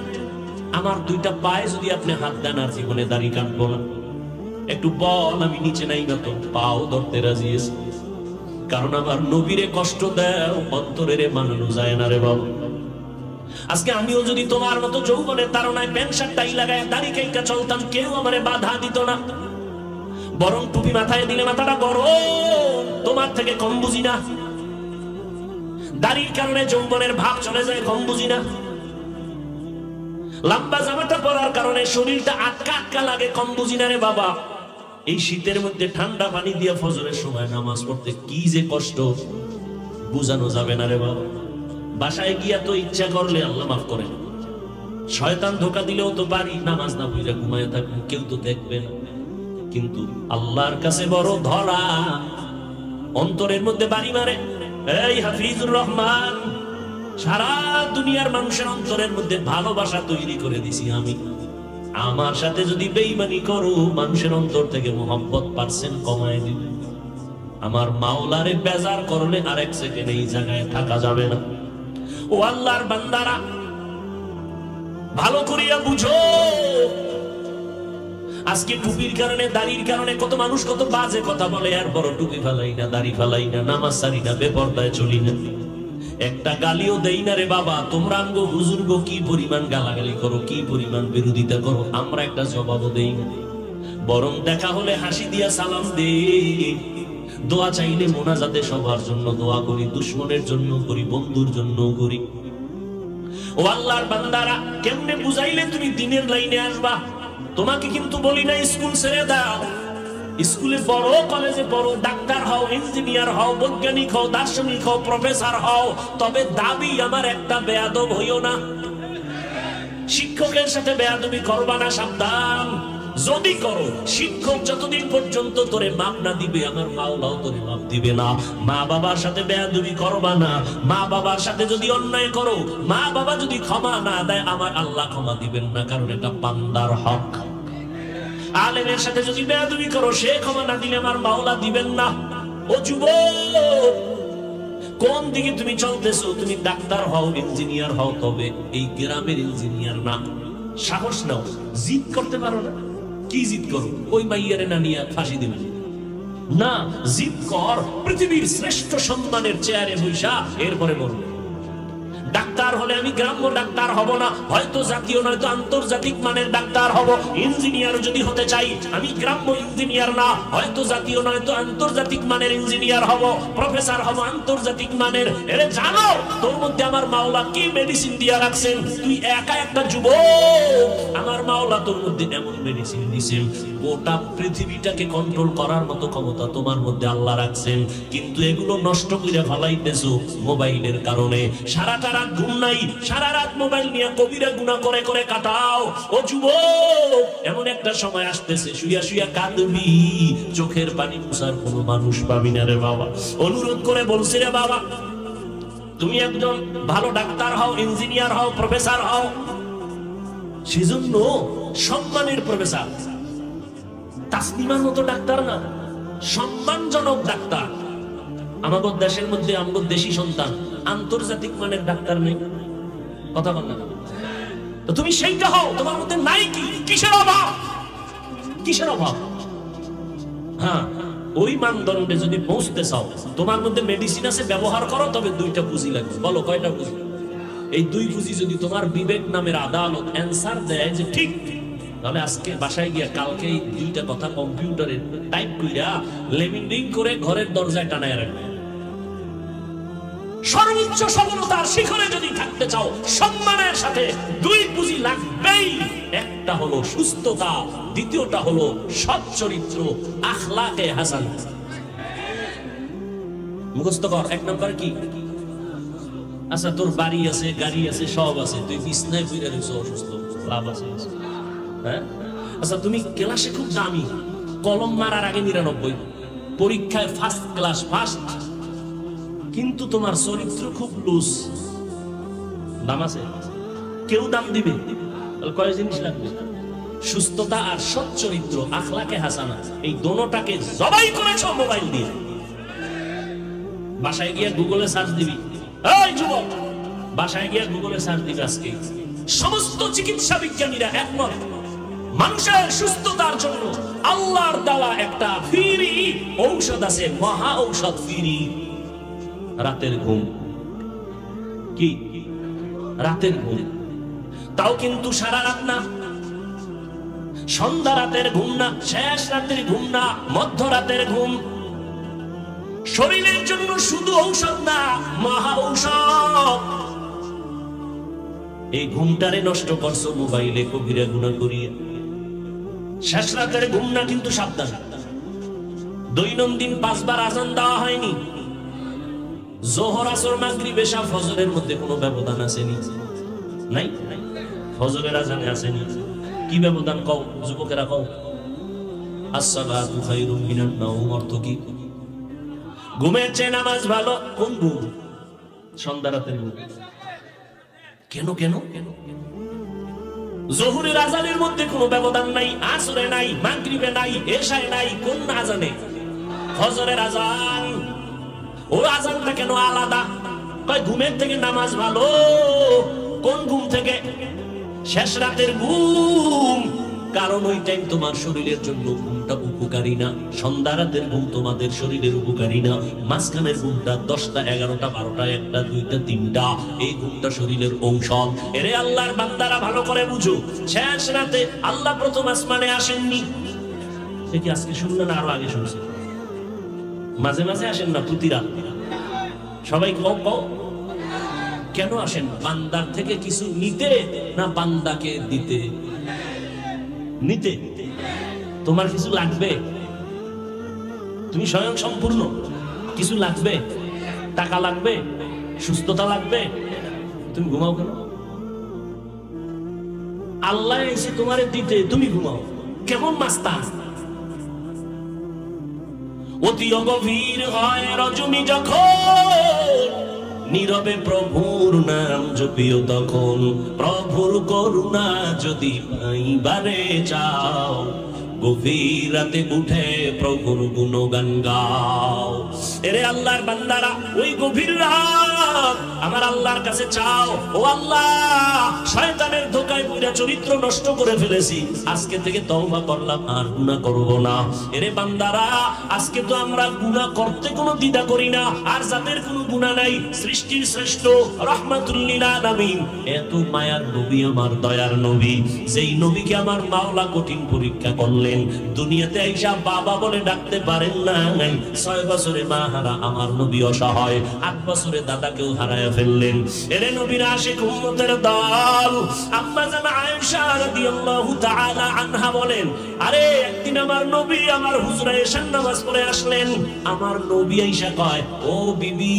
আমার দুইটা পায়ে যদি আপনি হাত দেন আর জীবনে দাড়ি কাটবো না। একটু বল আমি নিচে নাই না তো পাও ধরতে রাজি আছি, কারণ আমার নবীরে কষ্ট দেও অন্তরের মানানো যায় না রে বাবা। আজকে আমিও যদি তোমার মতো যৌবনের তাড়নায় প্যান্ট শার্ট টাই লাগায় দাড়ি কাইটা চলতাম, কেউ আমারে বাধা দিত না। বরং টুপি মাথায় দিলে মাথাটা গরম, তোমার থেকে কম বুঝি না। দাড়ির কারণে যৌবনের ভাব চলে যায়, কম বুঝি না। লম্বা জামাটা পরার কারণে শরীরটা আটকা আটকা লাগে, কম বুঝি না রে বাবা। এই শীতের মধ্যে ঠান্ডা পানি দিয়ে ফজরের সময় নামাজ পড়তে কি যে কষ্ট বুঝানো যাবে না রে বাবা। বাসায় গিয়া তো ইচ্ছা করলে আল্লাহ মাফ করে, শয়তান ধোকা দিলেও তো পারি নামাজ না পড়ে ঘুমায় থাকবো, কেউ তো দেখবে না। কিন্তু আল্লাহর কাছে বড় ধরা, অন্তরের মধ্যে বাড়ি মারে। এই হাফিজুর রহমান, সারা দুনিয়ার মানুষের অন্তরের মধ্যে ভালোবাসা তৈরি করে দিছি আমি। আমার সাথে যদি বেঈমানি করো, মানুষের অন্তর থেকে মোহাম্মত পার্সেন্ট কমায় দিবে। আমার মাওলারে বেজার করলে আরেক সেকেন্ড এই জায়গায় থাকা যাবে না। ও আল্লাহর বান্দারা ভালো করিয়া বুঝো, আজকে টুপির কারণে দাড়ির কারণে কত মানুষ কত বাজে কথা বলে, আর বড় টুপি ফালাই না, দাড়ি ফালাই না, নামাজ সারি না, বেপরদায় চলি না, একটা গালিও দেই না রে বাবা। তোমরা আমগো হুজুর গো কি পরিমাণ গালাগালি করো, কি পরিমাণ বিরোধিতা করো, আমরা একটা জবাবও দেই না। বরং দেখা হলে হাসি দিয়া সালাম দে, দোয়া চাইলে মোনাজাতে সবার জন্য দোয়া করি, দুশমনের জন্য করি, বন্ধুর জন্য করি। ও আল্লাহর বান্দারা, কেমনে বুঝাইলে তুমি দিনের লাইনে আসবা? তোমাকে কিন্তু বলি না স্কুল ছেড়ে দাও, স্কুলে পড়ো, কলেজে পড়ো, ডাক্তার হও, ইঞ্জিনিয়ার হও, বৈজ্ঞানিক হও, দার্শনিক হও, প্রফেসর হও, তবে দাবি আমার একটা, বেয়াদব হইও না। শিক্ষকের সাথে বেয়াদবি করবা না, সাবধান। যদি করো, শিক্ষক যতদিন পর্যন্ত তোরে মাপ না দিবে, আমার মাওলাও তোরে মাপ দিবে না। মা বাবার সাথে বেয়াদবি করবা না। মা বাবার সাথে যদি অন্যায় করো, মা বাবা যদি ক্ষমা না দেয়, আমার আল্লাহ ক্ষমা দিবেন না, কারণ এটা বান্দার হক। আলেমের সাথে যদি বেয়াদবি করো, সে ক্ষমা না দিলে আমার মাওলা দিবেন না। ও যুবক, কোন দিকে তুমি চলতেছো? তুমি ডাক্তার হও, ইঞ্জিনিয়ার হও, তবে এই গ্রামের ইঞ্জিনিয়ার না। সাহস নাও, জিদ করতে পারো না? কি জিদ করো? ওই মাইয়ারে না নিয়ে ফাঁসি দিবেন না, জিদ কর পৃথিবীর শ্রেষ্ঠ সম্মানের চেয়ারে বৈশা, এরপরে বলবো। ডাক্তার হলে আমি গ্রাম্য ডাক্তার হব না, হয়তো জাতীয় নয়তো আন্তর্জাতিক মানের ডাক্তার হব। ইঞ্জিনিয়ার যদি হতে চাই, আমি গ্রাম্য ইঞ্জিনিয়ার না, হয়তো জাতীয় নয়তো আন্তর্জাতিক মানের ইঞ্জিনিয়ার হব, প্রফেসর হব আন্তর্জাতিক মানের। এরে জানো তোর মধ্যে আমার মাওলা কি মেডিসিন দিয়া রাখছেন? তুই একা একটা যুবক, আমার মাওলা তোর মধ্যে এমন মেডিসিন দিয়েছেন, গোটা পৃথিবীটাকে কন্ট্রোল করার মতো ক্ষমতা তোমার মধ্যে আল্লাহ রাখছেন, কিন্তু এগুলো নষ্ট করে ফেলাইতেছো মোবাইলের কারণে। সারাটা রাত ঘুম নাই, সারা রাত মোবাইল নিয়ে কবিরা গুনাহ করে করে কাটাও। ও যুবক, এমন একটা সময় আসতেছে শুইয়া শুইয়া কাঁদবি, চোখের পানি মুছার কোনো মানুষ পাবি না রে বাবা। অনুরোধ করে বলছি রে বাবা, তুমি একজন ভালো ডাক্তার হও, ইঞ্জিনিয়ার হও, প্রফেসর হও, সেজন্য সম্মানের প্রফেসর, তাসনিমার মতো ডাক্তার না, সম্মানজনক ডাক্তার। আমাদের দেশের মধ্যে আমাদের দেশি সন্তান আন্তর্জাতিক মানের ডাক্তার নেই, কথা বল না। তো তুমি সেইটা হও, তোমার মধ্যে নাই কি? কিসের অভাব? কিসের অভাব? হ্যাঁ, ওই মানদণ্ডে যদি পৌঁছতে চাও, তোমার মধ্যে মেডিসিন আছে, ব্যবহার করো, তবে দুইটা পুঁজি লাগবে। বলো কয়টা পুঁজি? এই দুই পুঁজি যদি তোমার বিবেক নামের আদালত অ্যান্সার দেয় যে ঠিক, তাহলে আজকে বাসায় গিয়া কালকে এই দুইটা কথা কম্পিউটারে টাইপ কইরা লেমিনিং করে ঘরের দরজায় টানায় রাখবে। সর্বোচ্চ সফলতার শিখরে যদি থাকতে চাও, সম্মানের সাথে দুই পুঁজি লাগবেই। একটা হলো সুস্থতা, দ্বিতীয়টা হলো সৎ চরিত্র, আখলাকে হাসান। মুখস্থ কর। এক নম্বর কি? আচ্ছা, তোর বাড়ি আছে, গাড়ি আছে, সব আছে, তুই বিছনায় পড়ে রইছো অসুস্থ, লাভ আছে? হ্যাঁ। আচ্ছা, তুমি ক্লাসে খুব দামি, কলম মারার আগে 99, পরীক্ষায় ফার্স্ট ক্লাস ফার্স্ট, কিন্তু তোমার চরিত্র খুব লুজ। দাম আছে? কেউ দাম দিবে? তাহলে কয় জিনিস লাগবে? সুস্থতা আর সৎ চরিত্র, আখলাকে হাসানা। এই দোনোটাকে জবাই করেছো মোবাইল দিয়ে। বাসায় গিয়ে গুগলে সার্চ দিবি। এই যুবক, বাসায় গিয়ে গুগলে সার্চ দিবি। আজকে সমস্ত চিকিৎসা বিজ্ঞানীরা একমত, মানুষের সুস্থতার জন্য আল্লাহর দেওয়া একটা ফ্রি ঔষধ আছে, মহা ঔষধ ফ্রি। রাতের ঘুম। কি? রাতের ঘুম। তাও কিন্তু সারা রাত না, সন্ধ্যা রাতের ঘুম না, শেষ রাতের ঘুম না, মধ্যরাতের ঘুম। শরীরের জন্য শুধু ঔষধ না, মহা ঔষধ। এই ঘুমটারে নষ্ট করছো মোবাইলে কবিরা গুনাহ করিয়ে। শেষ রাতের ঘুম না, কিন্তু সাবধান, দৈনন্দিন 5 বার আজান দেওয়া হয়নি। যোহর, আসর, মাগরিব, এশা, ফজরের মধ্যে কোনো ব্যবধান আসেনি? নাই। ফজরের আজানে আসেনি। কি ব্যবধান কও যুবকেরা, কও। আসসালাতু খায়রুম মিনান নাওম অর্থ কি? ঘুমের চেয়ে নামাজ ভালো। কোন ঘুম? সন্ধ্যা রাতের ঘুম। কেন কেন কেন? যোহরের আজানের মধ্যে কোনো ব্যবধান নাই, আসরে নাই, মাগরিবে নাই, এশায় নাই। কোন আজানে? ফজরের আজান। ও আজানটা কেন আলাদা? কয় ঘুমের থেকে নামাজ ভালো। কোন ঘুম থেকে? শেষ রাতের ঘুম। কারণ ওই টাইম তোমার শরীরের জন্য ঘুমটা উপকারী না। সন্ধ্যা রাতের ঘুম তোমাদের শরীরের উপকারী না। মাঝখানের ঘুমটা 10টা, 11টা, 12টা, 1টা, 2টা, 3টা, এই ঘুমটা শরীরের ঔষধ। এরে আল্লাহর বান্দারা ভালো করে বুঝো, শেষ রাতে আল্লাহ প্রথম আসমানে আসেননি। সে কি আজকে শুনলেন না আরো আগে শুনছে? মাঝে মাঝে আসেন না প্রতি রাত? সবাই কও কও, কেন আসেন? বান্দার থেকে কিছু নিতে না বান্দাকে দিতে? নিতে। তোমার কিছু লাগবে, তুমি স্বয়ং সম্পূর্ণ, কিছু লাগবে, টাকা লাগবে, সুস্থতা লাগবে, তুমি ঘুমাও কেন? আল্লাহ এসে তোমারে দিতে, তুমি ঘুমাও। কেমন মাস্তা? অতি গভীর হয় রজনী যখন, নীরবে প্রভুর নাম জপিও তখন। প্রভুর করুণা যদি পাইবারে চাও, গভীর রাতে উঠে প্রভুর গুণগান গাও। এরে আল্লাহর বান্দারা, ওই গভীর রাত আমার আল্লাহর কাছে চাও। ও আল্লাহ, শয়তানের ধোঁকায় পুরা চরিত্র নষ্ট করে ফেলেছি, আজকে থেকে তওবা করলাম, আর গুনাহ করব না। এরে বান্দারা, আজকে তো আমরা গুনাহ করতে কোনো দ্বিধা করি না। আর যাদের কোনো গুনাহ নাই, সৃষ্টির শ্রেষ্ঠ রাহমাতুল লিল আলামিন, এত মায়ার নবী, আমার দয়ার নবী, যেই নবীকে আমার মাওলা কঠিন পরীক্ষা করলেন। দুনিয়াতে আইসা বাবা বলে ডাকতে পারেন না। 6 বছরে মা হারা আমার নবী অসহায়, 8 বছরে দাদা মর্যাদাকেও হারায়া ফেললেন। এরে নবীর আশিক উম্মতের দল, আম্মা জান আয়েশা রাদিয়াল্লাহু তাআলা আনহা বলেন, আরে একদিন আমার নবী আমার হুজরা এশার নামাজ পড়ে আসলেন। আমার নবী আয়েশা কয়, ও বিবি,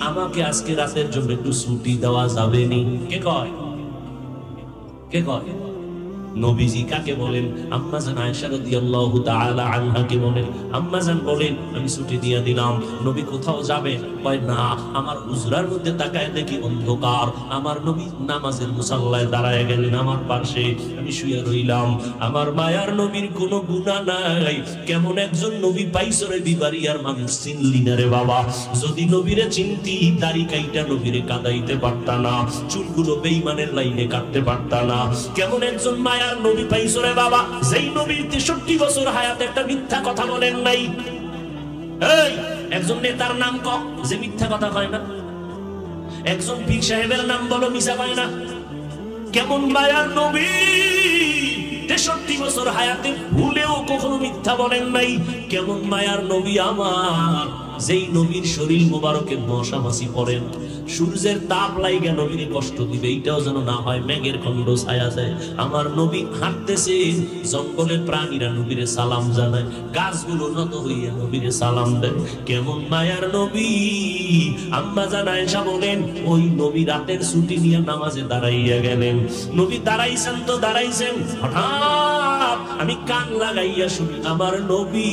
আমাকে আজকে রাতের জন্য একটু ছুটি দেওয়া যাবে নি? কে কয়? কে কয়? নবীজি কাকে বলেন? আম্মা জান আয়েশা রাদিয়াল্লাহু তাআলা আনহাকে বলেন। আম্মা জান বলেন, আমি ছুটি দিয়ে দিলাম। নবী কোথাও যাবে? কয় না, আমার হুজরার মধ্যে তাকায় দেখি অন্ধকার। আমার নবী নামাজের মুসাল্লায় দাঁড়ায় গেলেন আমার পাশে, আমি শুয়ে রইলাম। আমার মায়ার নবীর কোনো গুনাহ নাই। কেমন একজন নবী পাইছো রে বিবারিয়ার মানুষ চিনলি না রে বাবা। যদি নবীরে চিনতি, দাড়ি কাইটা নবীরে কাদাইতে পারতা না, চুলগুলো বেঈমানের লাইনে কাটতে পারতা না। কেমন একজন মায়া নবী পাইছো রে বাবা, যেই নবীর 63 বছর হায়াতে একটা মিথ্যা কথা বলেন নাই। এই একজন নেতার নাম ক যে মিথ্যা কথা কয় না, একজন পীর সাহেবের নাম বলো মিছা কয় না। কেমন মায়ার নবী, 63 বছর হায়াতে ভুলেও কখনো মিথ্যা বলেন নাই। কেমন মায়ার নবী আমার, যেই নবীর শরীর মোবারকের মশা মাছি পড়েন, সূর্যের তাপ লাইগা নবীরে কষ্ট দিবে, এইটাও যেন না হয়, মেঘের খণ্ড ছায়া যায়। আমার নবী হাঁটতেছে, জঙ্গলের প্রাণীরা নবীরে সালাম জানায়, গাছগুলো নত হইয়া নবীরে সালাম দেয়। কেমন মায়ার নবী। আম্মা জান আয়েশা বলেন, ওই নবী রাতের ছুটি নিয়ে নামাজে দাঁড়াইয়া গেলেন। নবী দাঁড়াইছেন তো দাঁড়াইছেন, হঠাৎ আমি কান লাগাইয়া শুনি আমার নবী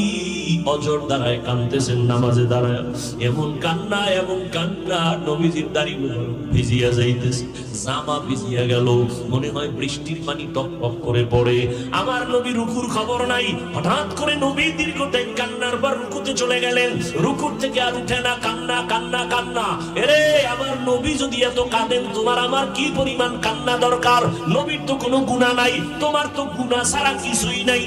অজর দাঁড়ায় কাঁদতেছেন নামাজে দাঁড়ায়। এমন কান্না, এমন কান্না, নবীজির দাড়িগুলো ভিজিয়া যাইতেছে, জামা ভিজিয়া গেল, মনে হয় বৃষ্টির পানি টপ টপ করে পড়ে। আমার নবী রুকুর খবর নাই। হঠাৎ করে নবী দীর্ঘ টাইম কান্নার পর রুকুতে চলে গেলেন। রুকুর থেকে আর উঠে না, কান্না কান্না কান্না। এরে আমার নবী যদি এত কাঁদেন, তোমার আমার কি পরিমাণ কান্না দরকার? নবীর তো কোনো গুনাহ নাই, তোমার তো গুনাহ ছাড়া কিছুই নাই।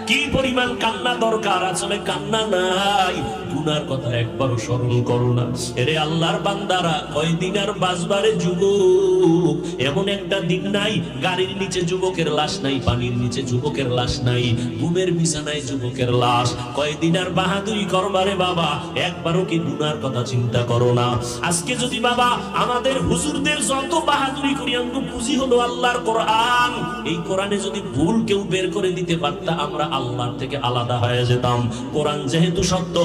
কি পরিমাণ কান্না দরকার? আসলে কান্না নাই, গুনার কথা একবারও স্মরণ করো না। এরে আল্লাহর বান্দারা, কয়দিন আর বাঁচবারে যুবক? এমন একটা দিন নাই গাড়ির নিচে যুবকের লাশ নাই, পানির নিচে যুবকের লাশ নাই, ঘুমের বিছানায় যুবকের লাশ। কয়দিন আর বাহাদুরি করবারে বাবা? একবারও কি গুনার কথা চিন্তা করো না? আজকে যদি বাবা আমাদের হুজুরদের যত বাহাদুরি করি, আমরা পুঁজি হলো আল্লাহর কোরআন। এই কোরআনে যদি ভুল কেউ বের করে দিতে পারতা, আমরা আল্লাহর থেকে আলাদা হয়ে যেতাম। কোরআন যেহেতু সত্য,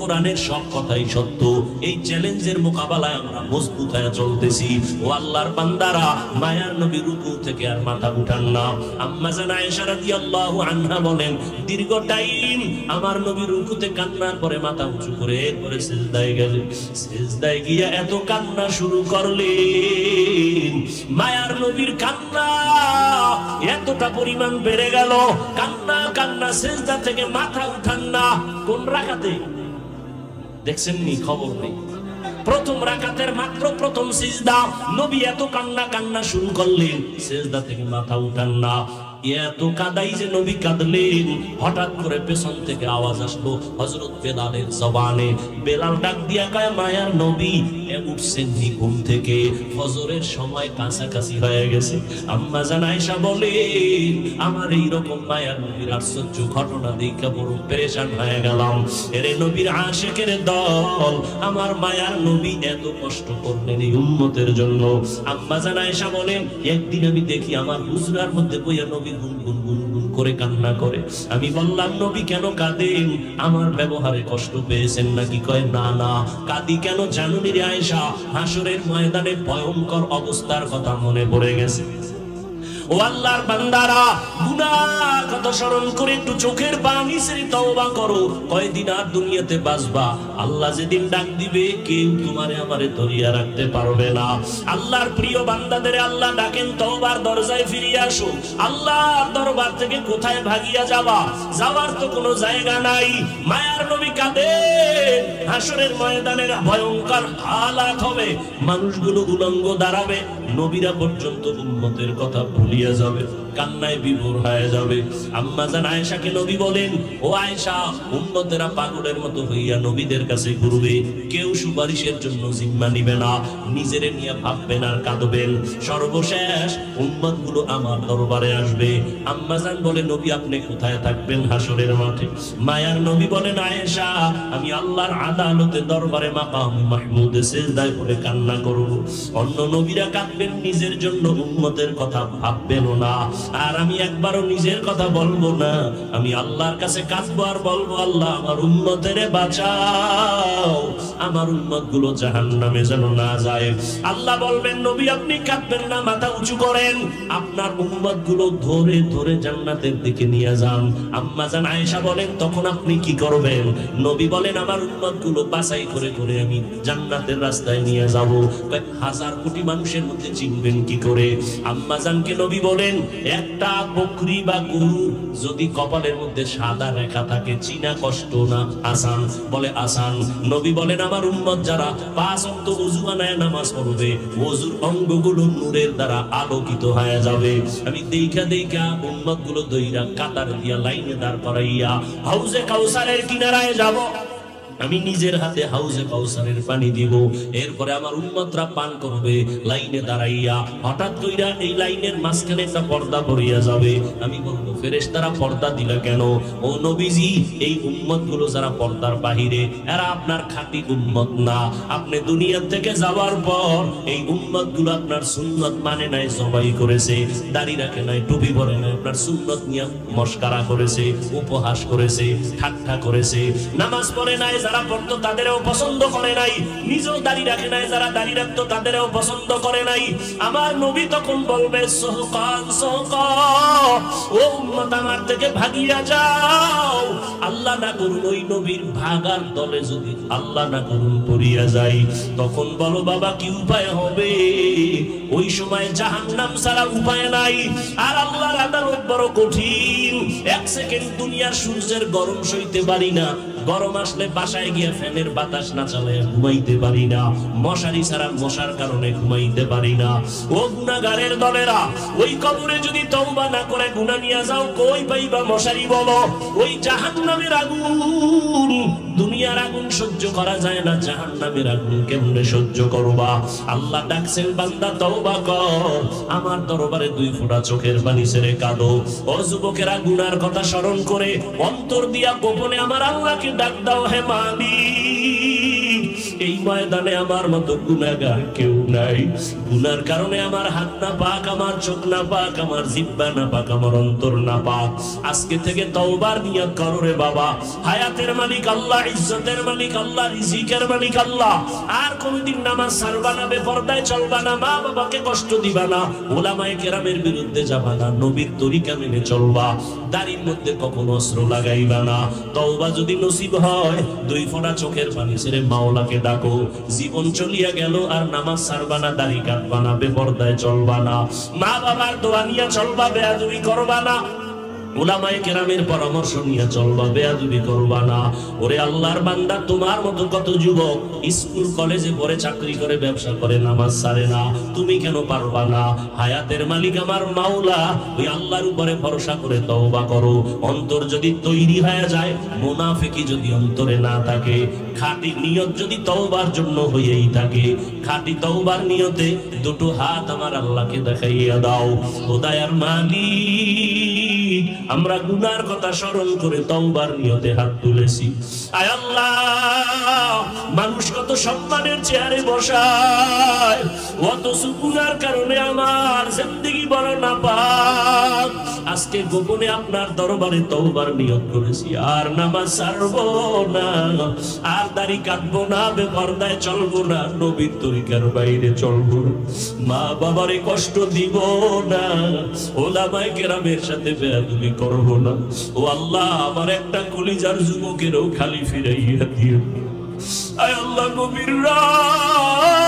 কোরআনের সব কথাই সত্য। এই চ্যালেঞ্জের মোকাবেলায় আমরা মজবুত হয়ে চলতেছি। ও আল্লাহর বান্দারা, মায়ার নবী রুকু থেকে আর মাথা উঠান না। আম্মা জান আয়েশা রাদিয়াল্লাহু আনহা বলেন, দীর্ঘ টাইম আমার নবী রুকুতে কান্নার পরে মাথা উঁচু করে সিজদায় গেলেন। সিজদায় গিয়া এত কান্না শুরু করলেন, মায়ার নবীর কান্না এতটা পরিমাণ বেড়ে গেল, কান্না কান্না, সিজদা থেকে মাথা উঠান না। কোন রাকাতে দেখছেন নি? খবর নেই। প্রথম রাকাতের মাত্র প্রথম সিজদা, নবী এত কান্না কান্না শুরু করলেন, সিজদা থেকে মাথা উঠান না। এত কাদাই যে নবী কাঁদলেন, হঠাৎ করে পেছন থেকে আওয়াজ আসলো হযরত বেলালের জবানে। বেলাল ডাক দিয়া কয়, মায়ার নবী উঠছেন ঘুম থেকে, ফজরের সময় কাছাকাছি হয়ে গেছে। আম্মা জান আয়েশা বলেন, আমার এইরকম মায়ার নবীর আশ্চর্য ঘটনা দেখে বড় পেরেশান হয়ে গেলাম। এর নবীর আশিকের দল, আমার মায়ার নবী এত কষ্ট করলেন এই উম্মতের জন্য। আম্মা জান আয়েশা বলেন, একদিন আমি দেখি আমার হুজরার মধ্যে বইয়া নবী গুনগুন গুনগুন করে কান্না করে। আমি বললাম, নবী কেন কাঁদেন? আমার ব্যবহারে কষ্ট পেয়েছেন নাকি? কয়, না না, কাঁদি কেন জানুনি রে আয়েশা, হাসরের ময়দানে ভয়ঙ্কর অবস্থার কথা মনে পড়ে গেছে। ও আল্লাহর বান্দারা, গুনার কথা স্মরণ করে একটু চোখের পানি ছেড়ে তওবা করো। কয়দিন আর দুনিয়াতে বাঁচবা? আল্লাহ যেদিন ডাক দিবে, কেউ তোমারে আমারে ধরিয়া রাখতে পারবে না। আল্লাহর প্রিয় বান্দাদের আল্লাহ ডাকেন, তওবার দরজায় ফিরিয়ে আসো। আল্লাহর দরবার থেকে কোথায় ভাগিয়া যাবা? যাওয়ার তো কোনো জায়গা নাই। মায়ার নবী কাঁদেন, হাসরের ময়দানের ভয়ঙ্কর হালাত হবে, মানুষগুলো উলঙ্গ দাঁড়াবে, নবীরা পর্যন্ত উম্মতের কথা ভুলিয়া যাবে। কান্নায় বিভোর হয়ে যাবে। আম্মা জান আয়েশাকে নবী বলেন, ও আয়েশা, উম্মতেরা পাগলের মতো হইয়া নবীদের কাছে ঘুরবে, কেউ সুপারিশের জন্য জিম্মা নিবে না, নিজেরে নিয়ে ভাববেন আর কাঁদবেন, সর্বশেষ উম্মতগুলো আমার দরবারে আসবে। আম্মা জান বলে, নবী আপনি কোথায় থাকবেন? হাসরের মাঠে। মায়ার নবী বলেন, আয়েশা, আমি আল্লাহর আদালতে দরবারে মাকাম মাহমুদে সিজদায় পড়ে কান্না করব। অন্য নবীরা কাঁদবেন নিজের জন্য, উম্মতের কথা ভাববেন না, আর আমি একবারও নিজের কথা বলবো না, আমি আল্লাহর কাছে কাঁদবো আর বলবো, আল্লাহ আমার উম্মতের বাঁচাও, আমার উম্মত গুলো জাহান্নামে যেন না যায়। আল্লাহ বলবেন, নবী আপনি কাঁদবেন না, মাথা উঁচু করেন, আপনার উম্মত গুলো ধরে ধরে জান্নাতের দিকে নিয়ে যান। আম্মা জান আয়েশা বলেন, তখন আপনি কি করবেন? নবী বলেন, আমার উম্মত গুলো বাছাই করে করে আমি জান্নাতের রাস্তায় নিয়ে যাব। হাজার কোটি মানুষের মধ্যে চিনবেন কি করে? আম্মা জানকে নবী বলেন, একটা বকরি বা গরু যদি কপালের মধ্যে সাদা রেখা থাকে, চিনা কষ্ট না আসান? বলে আসান। নবী বলেন, আমার উম্মত যারা 5 ওয়াক্ত ওযু বানায় নামাজ পড়বে, ওযুর অঙ্গগুলো নূরের দ্বারা আলোকিত হয়ে যাবে। আমি দেখা দেখা উম্মত গুলো দইরা কাতার দিয়া লাইনে দাঁড় করাইয়া হাউজে কাউসারের কিনারায় যাব। আমি নিজের হাতে হাউজে কাউসারের পানি দিব, এরপরে আমার উম্মতরা পান করবে লাইনে দাঁড়াইয়া। হঠাৎ কইরা এই লাইনের মাঝখানে একটা পর্দা পড়িয়া যাবে। আমি বলবো, ফেরেশতারা পর্দা দিলা কেন? ও নবীজি, এই উম্মত গুলো যারা পর্দার বাহিরে, এরা আপনার খাঁটি উম্মত না। আপনি দুনিয়া থেকে যাওয়ার পর এই উম্মত গুলো আপনার সুন্নত মানে নাই, জবাই করেছে, দাড়ি রাখে নাই, টুপি পরে নাই, আপনার সুন্নত নিয়ে মস্কারা করেছে, উপহাস করেছে, ঠাট্টা করেছে, নামাজ পড়ে নাই, যারা পড়তো তাদেরও পছন্দ করে নাই, নিজেও দাড়ি রাখে নাই, যারা দাড়ি রাখতো তাদেরও পছন্দ করে নাই। আমার নবী তখন বলবে, সোহকান সোহকা, ও উম্মত আমার থেকে ভাগিয়া যাও। আল্লাহ না করুন ওই নবীর ভাগার দলে যদি আল্লাহ না করুন পড়িয়া যাই, তখন বলো বাবা কি উপায় হবে? ওই সময় জাহান্নাম ছাড়া উপায় নাই। আর আল্লাহর আদালত বড় কঠিন। 1 সেকেন্ড দুনিয়ার সূর্যের গরম সইতে পারি না, গরম আসলে বাসায় গিয়ে ফ্যানের বাতাস না চালায় ঘুমাইতে পারি না, মশারি ছাড়া মশার কারণে ঘুমাইতে পারি না। ও গুনাহগারের দলেরা, ওই কবরে যদি তওবা না করে গুনাহ নিয়ে যাও, কই পাইবা মশারি বলো? ওই জাহান্নামের আগুন, দুনিয়ার আগুন সহ্য করা যায় না, জাহান্নামের আগুন কেমনে সহ্য করবা? আল্লাহ ডাকছেন, বান্দা তওবা কর, আমার দরবারে 2 ফোঁটা চোখের পানি ছেড়ে কাঁদো। ও যুবকেরা, গুনার কথা স্মরণ করে অন্তর দিয়া গোপনে আমার আল্লাহকে ডাক দাও, হে মালিক, এই ময়দানে আমার মতো গুনাহগার কেউ নাই। গুনার কারণে আমার হাত না পাক, আমার চোখ না পাক, আমার জিহ্বা না পাক, আমার অন্তর না পাক। আজকে থেকে তওবার নিয়ত করো রে বাবা। হায়াতের মালিক আল্লাহ, ইজ্জতের মালিক আল্লাহ, রিজিকের মালিক আল্লাহ। আর কোনদিন নামাজ ছাড়বা না, বেপরদায় চলবা না, মা বাবাকে কষ্ট দিবা না, উলামায়ে কেরামের বিরুদ্ধে যাবা না, নবীর তরিকা মেনে চলবা, দাড়ির মধ্যে কখনো অস্ত্র লাগাইবা না। তওবা যদি নসিব হয়, 2 ফোঁটা চোখের পানি ছেড়ে মাওলাকে ডাকো। জীবন চলিয়া গেল আর নামাজ ছাড়বা না, দাড়ি কাটবা না, বেপরদায় চলবা না, মা বাবার দোয়া নিয়ে চলবা, বেয়াদবি করবা না, উলামায়ে কেরামের পরামর্শ নিয়ে চলবা, বেয়াদবি করবা না। ওরে আল্লাহর বান্দা, তোমার মতো কত যুবক স্কুল কলেজে পড়ে, চাকরি করে, ব্যবসা করে, নামাজ ছাড়ে না, তুমি কেন পারবা না? হায়াতের মালিক আমার মাওলা, ওই আল্লাহর উপরে ভরসা করে তওবা করো। অন্তর যদি তৈরি হয়ে যায়, মুনাফিকি যদি অন্তরে না থাকে, খাঁটি নিয়ত যদি তওবার জন্য হয়েই থাকে, খাঁটি তওবার নিয়তে 2টো হাত আমার আল্লাহকে দেখাইয়া দাও। খোদায়ার মালিক, আমরা গুনার কথা স্মরণ করে তওবার নিয়তে হাত তুলেছি। আয় আল্লাহ, মানুষ কত সম্মানের চেয়ারে বসায়, অথচ গুনার কারণে আমার জিন্দেগি বড় নাপাক। আজকে গোপনে আপনার দরবারে তওবার নিয়ত করেছি, আর নামাজ ছাড়বো না, আর দাড়ি কাটবো না, বেপরদায় চলবো না, নবীর তরিকার বাইরে চলবো না, মা বাবারে কষ্ট দিব না, উলামায়ে কেরামের সাথে বেয়াদবি করবো না। ও আল্লাহ, আমার একটা কলিজার যুবকেরও খালি ফিরাইয়া দিও। আয় আল্লাহ, নবীর রাত,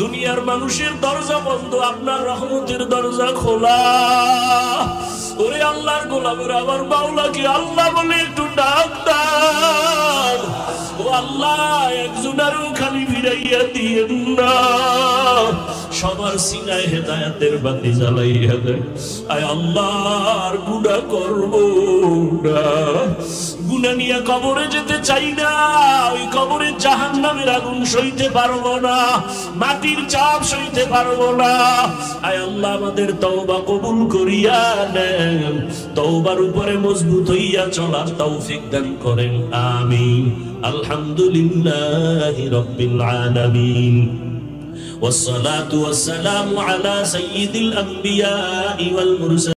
দুনিয়ার মানুষের দরজা বন্ধ, আপনার রহমতের দরজা খোলা। ওরে আল্লাহর গোলামের আমার মাওলাকে আল্লাহ বলে একটু ডাক দাও। ও আল্লাহ একজনেরও খালি ফিরাইয়া দিয়েন না, সবার সিনায় হেদায়েতের বাতি জ্বালাইয়া দেন। আয় আল্লাহ আর গুনাহ করব না, গুনাহ নিয়ে কবরে যেতে চাই না, ওই কবরে জাহান্নামের আগুন সইতে পারবো না, মাটির চাপ সইতে পারবো না। আয় আল্লাহ আমাদের তওবা কবুল করিয়া নেন, তওবার উপরে মজবুত হইয়া চলার তৌফিক দান করেন, আমিন। আলহামদুলিল্লাহি রাব্বিল আলামিন, والصلاة والسلام على سيد الأنبياء والمرسلين।